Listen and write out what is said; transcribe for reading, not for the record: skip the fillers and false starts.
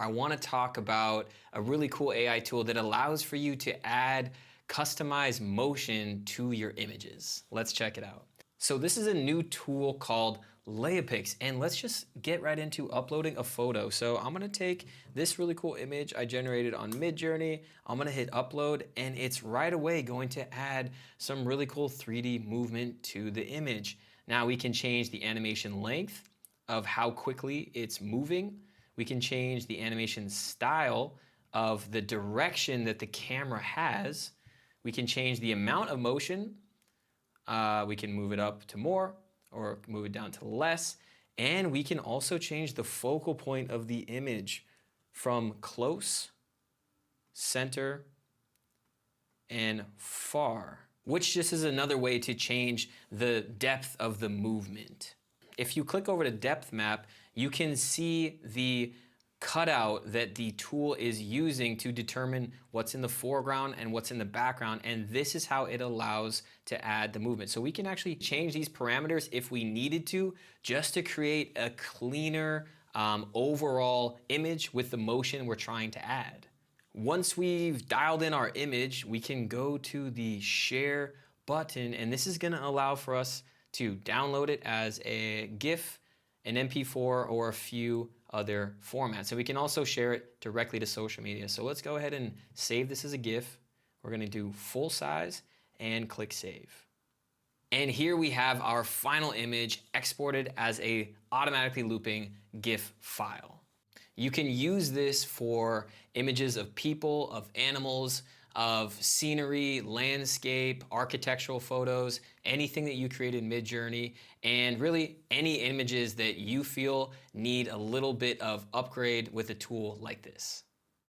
I want to talk about a really cool AI tool that allows for you to add customized motion to your images. Let's check it out. So this is a new tool called LeiaPix, and let's just get right into uploading a photo. So I'm gonna take this really cool image I generated on Midjourney. I'm gonna hit upload, and it's right away going to add some really cool 3D movement to the image. Now we can change the animation length of how quickly it's moving. We can change the animation style of the direction that the camera has. We can change the amount of motion. We can move it up to more or move it down to less. And we can also change the focal point of the image from close, center, and far, which just is another way to change the depth of the movement. If you click over to depth map, you can see the cutout that the tool is using to determine what's in the foreground and what's in the background, and this is how it allows to add the movement. So we can actually change these parameters if we needed to, just to create a cleaner overall image with the motion we're trying to add. Once we've dialed in our image, we can go to the share button, and this is going to allow for us to download it as a GIF, an MP4, or a few other formats. So we can also share it directly to social media. So let's go ahead and save this as a GIF. We're going to do full size and click save. And here we have our final image exported as a automatically looping GIF file. You can use this for images of people, of animals, of scenery, landscape, architectural photos, anything that you create in Midjourney, and really any images that you feel need a little bit of upgrade with a tool like this.